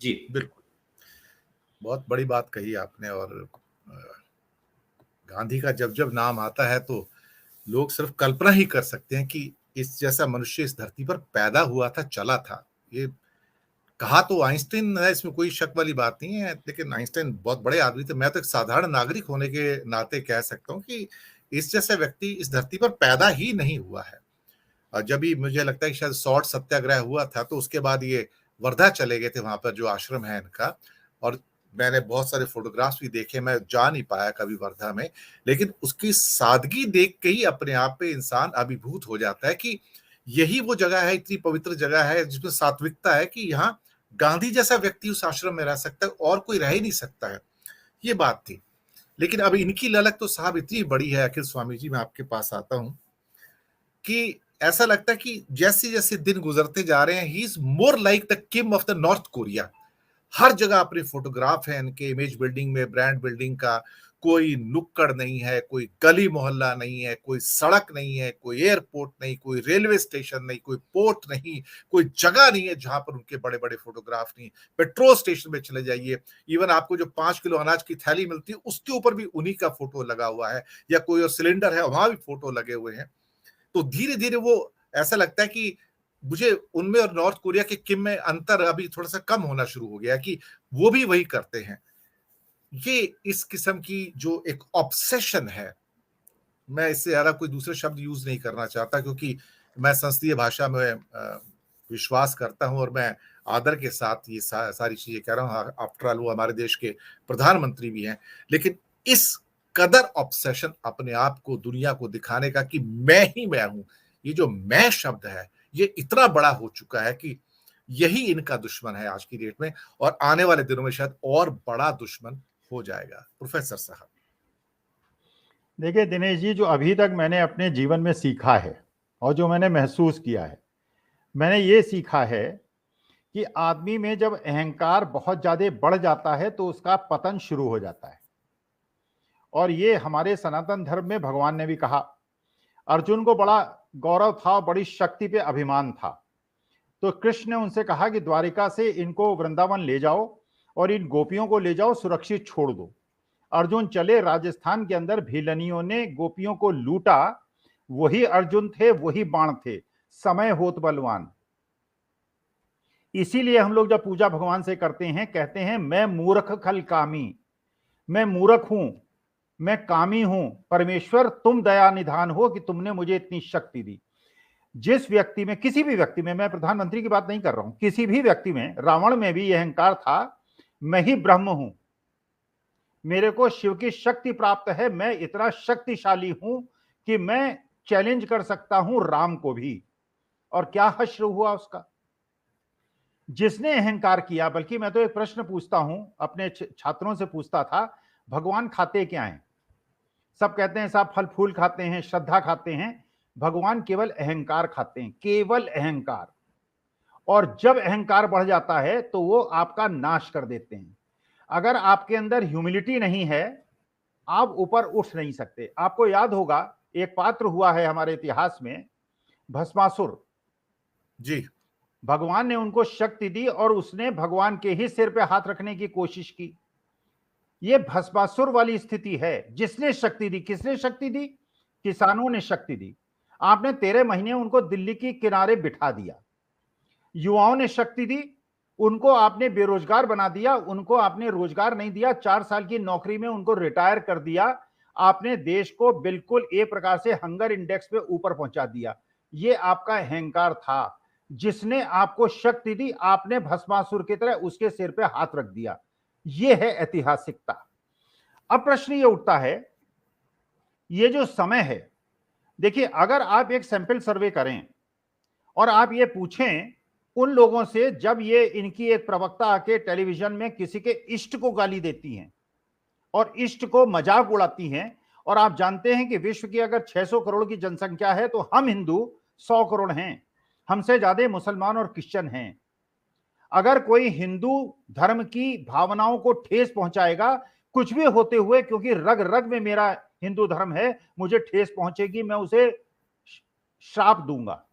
जी। बिल्कुल, बहुत बड़ी बात कही आपने। और अ, गांधी का जब जब नाम आता है तो लोग सिर्फ कल्पना ही कर सकते हैं कि इस जैसा मनुष्य इस धरती पर पैदा हुआ था, चला था। ये कहा तो आइंस्टाइन है, इसमें कोई शक वाली बात नहीं है, लेकिन आइंस्टाइन बहुत बड़े आदमी थे। मैं तो एक साधारण नागरिक होने के नाते कह सकता हूँ कि इस जैसा व्यक्ति इस धरती पर पैदा ही नहीं हुआ है। और जब भी मुझे लगता है कि शायद सॉल्ट सत्याग्रह हुआ था, तो उसके बाद ये वर्धा चले गए थे, वहां पर जो आश्रम है इनका। और मैंने बहुत सारे फोटोग्राफ्स भी देखे, मैं जा नहीं पाया कभी वर्धा में, लेकिन उसकी सादगी देख के ही अपने आप पे इंसान अभिभूत हो जाता है कि यही वो जगह है, इतनी पवित्र जगह है जिसमें सात्विकता है, कि यहाँ गांधी जैसा व्यक्ति उस आश्रम में रह सकता है और कोई रह ही नहीं सकता है। ये बात थी। लेकिन अब इनकी ललक तो साहब इतनी बड़ी है, अखिल स्वामी जी, मैं आपके पास आता हूं कि ऐसा लगता है कि जैसे जैसे दिन गुजरते जा रहे हैं, he is more like the king of the North Korea. हर जगह अपने फोटोग्राफ है इनके, इमेज बिल्डिंग में, ब्रांड बिल्डिंग का कोई नुक्कड़ नहीं है, कोई गली मोहल्ला नहीं है, कोई सड़क नहीं है, कोई एयरपोर्ट नहीं, कोई रेलवे स्टेशन नहीं, कोई पोर्ट नहीं, कोई जगह नहीं है जहां पर उनके बड़े बड़े फोटोग्राफ नहीं। पेट्रोल स्टेशन में चले जाइए, इवन आपको जो 5 किलो अनाज की थैली मिलती है उसके ऊपर भी उन्हीं का फोटो लगा हुआ है, या कोई और सिलेंडर है वहां भी फोटो लगे हुए हैं। तो धीरे धीरे वो ऐसा लगता है कि मुझे उनमें और नॉर्थ कोरिया के किम में अंतर अभी थोड़ा सा कम होना शुरू हो गया कि वो भी वही करते हैं। ये इस किस्म की जो एक ऑब्सेशन है, मैं इससे ज्यादा कोई दूसरे शब्द यूज नहीं करना चाहता, क्योंकि मैं संसदीय भाषा में विश्वास करता हूं और मैं आदर के साथ ये सारी चीजें कह रहा हूं। आफ्टर ऑल वो हमारे देश के प्रधानमंत्री भी हैं। लेकिन इस कदर ऑब्सेशन अपने आप को दुनिया को दिखाने का कि मैं ही मैं हूं, ये जो मैं शब्द है, ये इतना बड़ा हो चुका है कि यही इनका दुश्मन है आज की डेट में, और आने वाले दिनों में शायद और बड़ा दुश्मन हो जाएगा। प्रोफेसर साहब। देखिए दिनेश जी, जो अभी तक मैंने अपने जीवन में सीखा है और जो मैंने महसूस किया है, मैंने ये सीखा है कि आदमी में जब अहंकार बहुत ज्यादा बढ़ जाता है तो उसका पतन शुरू हो जाता है। और ये हमारे सनातन धर्म में भगवान ने भी कहा। अर्जुन को बड़ा गौरव था, बड़ी शक्ति पे अभिमान था, तो कृष्ण ने उनसे कहा कि द्वारिका से इनको वृंदावन ले जाओ और इन गोपियों को ले जाओ, सुरक्षित छोड़ दो। अर्जुन चले, राजस्थान के अंदर भीलनियों ने गोपियों को लूटा। वही अर्जुन थे, वही बाण थे, समय होत बलवान। इसीलिए हम लोग जब पूजा भगवान से करते हैं, कहते हैं मैं मूर्ख खल कामी, मैं मूर्ख हूं, मैं कामी हूं, परमेश्वर तुम दया निधान हो कि तुमने मुझे इतनी शक्ति दी। जिस व्यक्ति में, किसी भी व्यक्ति में, मैं प्रधानमंत्री की बात नहीं कर रहा हूं, किसी भी व्यक्ति में, रावण में भी यह अहंकार था, मैं ही ब्रह्म हूं, मेरे को शिव की शक्ति प्राप्त है, मैं इतना शक्तिशाली हूं कि मैं चैलेंज कर सकता हूं राम को भी। और क्या हश्र हुआ उसका, जिसने अहंकार किया। बल्कि मैं तो एक प्रश्न पूछता हूं, अपने छात्रों से पूछता था, भगवान खाते क्या हैं? सब कहते हैं साहब फल फूल खाते हैं, श्रद्धा खाते हैं। भगवान केवल अहंकार खाते हैं, केवल अहंकार। और जब अहंकार बढ़ जाता है तो वो आपका नाश कर देते हैं। अगर आपके अंदर ह्यूमिलिटी नहीं है, आप ऊपर उठ नहीं सकते। आपको याद होगा, एक पात्र हुआ है हमारे इतिहास में, भस्मासुर। जी। भगवान ने उनको शक्ति दी और उसने भगवान के ही सिर पे हाथ रखने की कोशिश की। ये भस्मासुर वाली स्थिति है। जिसने शक्ति दी, किसने शक्ति दी? किसानों ने शक्ति दी। आपने 13 महीने उनको दिल्ली के किनारे बिठा दिया। युवाओं ने शक्ति दी, उनको आपने बेरोजगार बना दिया, उनको आपने रोजगार नहीं दिया, 4 साल की नौकरी में उनको रिटायर कर दिया। आपने देश को बिल्कुल एक प्रकार से हंगर इंडेक्स पे ऊपर पहुंचा दिया। ये आपका अहंकार था। जिसने आपको शक्ति दी, आपने भस्मासुर की तरह उसके सिर पे हाथ रख दिया। ये है ऐतिहासिकता। अब प्रश्न ये उठता है, ये जो समय है, देखिए अगर आप एक सैंपल सर्वे करें और आप ये पूछें उन लोगों से, जब ये इनकी एक प्रवक्ता आके टेलीविजन में किसी के इष्ट को गाली देती हैं और इष्ट को मजाक उड़ाती हैं, और आप जानते हैं कि विश्व की अगर 600 करोड़ की जनसंख्या है तो हम हिंदू 100 करोड़ हैं, हमसे ज्यादा मुसलमान और क्रिश्चियन हैं। अगर कोई हिंदू धर्म की भावनाओं को ठेस पहुंचाएगा, कुछ भी होते हुए, क्योंकि रग रग में मेरा हिंदू धर्म है, मुझे ठेस पहुंचेगी, मैं उसे श्राप दूंगा।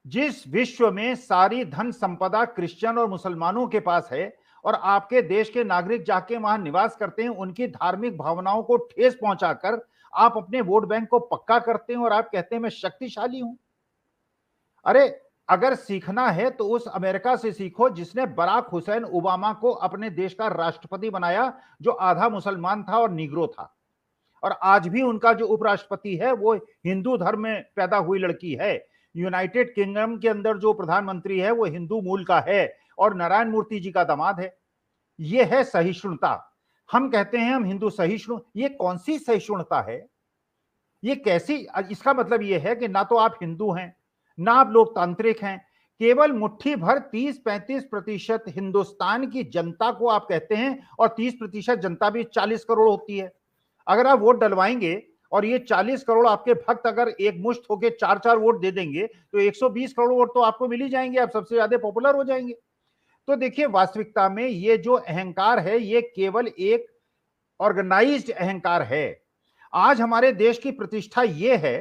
जिस विश्व में सारी धन संपदा क्रिश्चियन और मुसलमानों के पास है और आपके देश के नागरिक जाके वहां निवास करते हैं, उनकी धार्मिक भावनाओं को ठेस पहुंचाकर आप अपने वोट बैंक को पक्का करते हैं और आप कहते हैं मैं शक्तिशाली हूं। अरे अगर सीखना है तो उस अमेरिका से सीखो जिसने बराक हुसैन ओबामा को अपने देश का राष्ट्रपति बनाया, जो आधा मुसलमान था और निग्रो था। और आज भी उनका जो उपराष्ट्रपति है वो हिंदू धर्म में पैदा हुई लड़की है। यूनाइटेड किंगडम के अंदर जो प्रधानमंत्री है वो हिंदू मूल का है और नारायण मूर्ति जी का दामाद है। ये है सहिष्णुता। हम कहते हैं हम हिंदू सहिष्णु, ये कौन सी सहिष्णुता है? ये कैसी? इसका मतलब ये है कि ना तो आप हिंदू हैं, ना आप लोकतांत्रिक हैं। केवल मुट्ठी भर 30-35% हिंदुस्तान की जनता को आप कहते हैं, और 30% जनता भी 40 करोड़ होती है। अगर आप वोट डलवाएंगे और ये 40 करोड़ आपके भक्त अगर एक मुश्त होके 4-4 वोट दे देंगे तो 120 करोड़ वोट तो आपको मिल ही जाएंगे, आप सबसे ज्यादा पॉपुलर हो जाएंगे। तो देखिए, वास्तविकता में ये जो अहंकार है ये केवल एक ऑर्गेनाइज्ड अहंकार है। आज हमारे देश की प्रतिष्ठा ये है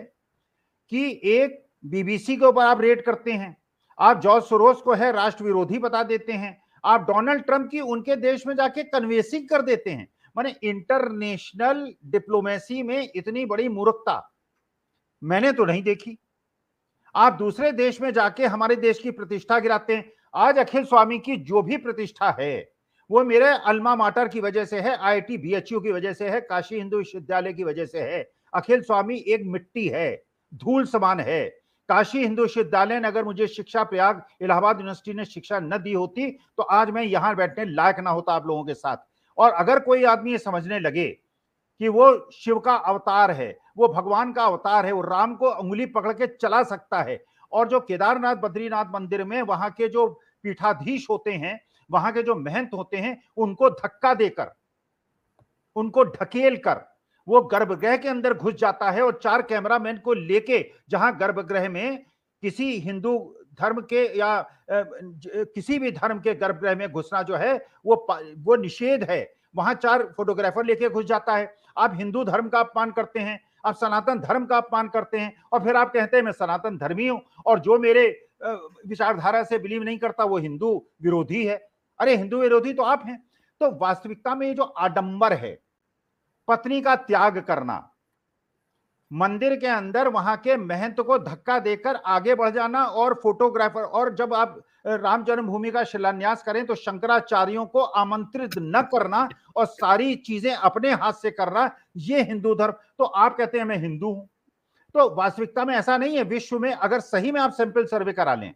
कि एक बीबीसी के ऊपर आप रेड करते हैं, आप जॉर्ज सोरोस को है राष्ट्र विरोधी बता देते हैं, आप डोनाल्ड ट्रंप की उनके देश में जाके कन्वेंसिंग कर देते हैं। माने इंटरनेशनल डिप्लोमेसी में इतनी बड़ी मूर्खता मैंने तो नहीं देखी। आप दूसरे देश में जाके हमारे देश की प्रतिष्ठा गिराते हैं। आज अखिल स्वामी की जो भी प्रतिष्ठा है वो मेरे अल्मा माटर की वजह से है, आईआईटी बीएचयू की वजह से है, काशी हिंदू विश्वविद्यालय की वजह से है। अखिल स्वामी एक मिट्टी है, धूल समान है। काशी हिंदू विश्वविद्यालय ने अगर मुझे शिक्षा, प्रयाग इलाहाबाद यूनिवर्सिटी ने शिक्षा न दी होती तो आज मैं यहां बैठने लायक ना होता आप लोगों के साथ। और अगर कोई आदमी ये समझने लगे कि वो शिव का अवतार है, वो भगवान का अवतार है, वो राम को उंगली पकड़ के चला सकता है, और जो केदारनाथ बद्रीनाथ मंदिर में वहां के जो पीठाधीश होते हैं, वहां के जो महंत होते हैं, उनको धक्का देकर, उनको ढकेल कर वो गर्भगृह के अंदर घुस जाता है और 4 कैमरामैन को लेके, जहां गर्भगृह में किसी हिंदू धर्म के या किसी भी धर्म के गर्भगृह में घुसना जो है वो निषेध है, वहां 4 फोटोग्राफर लेके घुस जाता है। आप हिंदू धर्म का अपमान करते हैं, आप सनातन धर्म का अपमान करते हैं, और फिर आप कहते हैं मैं सनातन धर्मी हूं और जो मेरे विचारधारा से बिलीव नहीं करता वो हिंदू विरोधी है। अरे हिंदू विरोधी तो आप हैं। तो वास्तविकता में ये जो आडंबर है, पत्नी का त्याग करना, मंदिर के अंदर वहां के महंत को धक्का देकर आगे बढ़ जाना, और फोटोग्राफर, और जब आप राम जन्मभूमि का शिलान्यास करें तो शंकराचार्यों को आमंत्रित न करना और सारी चीजें अपने हाथ से करना, ये हिंदू धर्म। तो आप कहते हैं मैं हिंदू हूं। तो वास्तविकता में ऐसा नहीं है। विश्व में अगर सही में आप सैंपल सर्वे करा लें,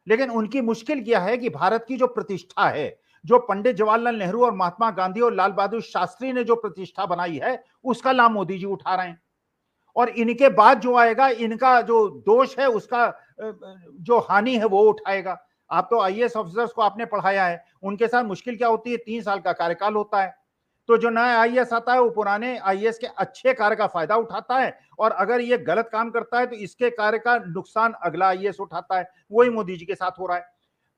लेकिन उनकी मुश्किल क्या है कि भारत की जो प्रतिष्ठा है, जो पंडित जवाहरलाल नेहरू और महात्मा गांधी और लाल बहादुर शास्त्री ने जो प्रतिष्ठा बनाई है, उसका लाभ मोदी जी उठा रहे हैं। और इनके बाद जो आएगा, इनका जो दोष है उसका जो हानि है वो उठाएगा। आप तो आईएएस ऑफिसर्स को आपने पढ़ाया है, उनके साथ मुश्किल क्या होती है, 3 साल का कार्यकाल होता है। तो जो नया आईएएस आता है वो पुराने आईएएस के अच्छे कार्य का फायदा उठाता है, और अगर ये गलत काम करता है तो इसके कार्य का नुकसान अगला आईएएस उठाता है। वही मोदी जी के साथ हो रहा है।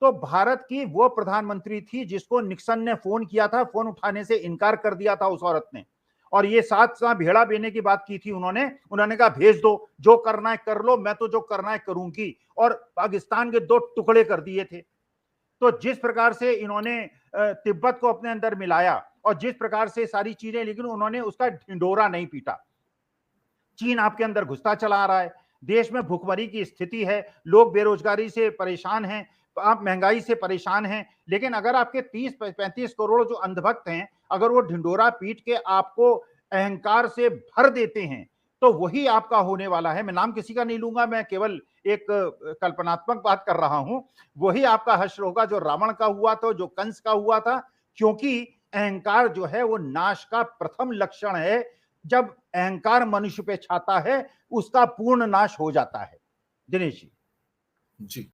तो भारत की वो प्रधानमंत्री थी जिसको निक्सन ने फोन किया था, फोन उठाने से इनकार कर दिया था उस औरत ने, और ये साथ साथ भेड़ा बेने की बात की थी उन्होंने कहा भेज दो, जो करना है कर लो, मैं तो जो करना है करूंगी, और पाकिस्तान के 2 टुकड़े कर दिए थे। तो जिस प्रकार से इन्होंने तिब्बत को अपने अंदर मिलाया और जिस प्रकार से सारी चीजें, लेकिन उन्होंने उसका ढिंडोरा नहीं पीटा। चीन आपके अंदर घुसता चला आ रहा है, देश में भुखमरी की स्थिति है, लोग बेरोजगारी से परेशान हैं, आप महंगाई से परेशान हैं, लेकिन अगर आपके 30-35 करोड़ जो अंधभक्त हैं, अगर वो ढिंडोरा पीट के आपको अहंकार से भर देते हैं तो वही आपका होने वाला है। मैं नाम किसी का नहीं लूंगा, मैं केवल एक कल्पनात्मक बात कर रहा हूं। वही आपका हश्र होगा जो रावण का हुआ था, जो कंस का हुआ था, क्योंकि अहंकार जो है वो नाश का प्रथम लक्षण है। जब अहंकार मनुष्य पे छाता है उसका पूर्ण नाश हो जाता है। दिनेश जी। जी।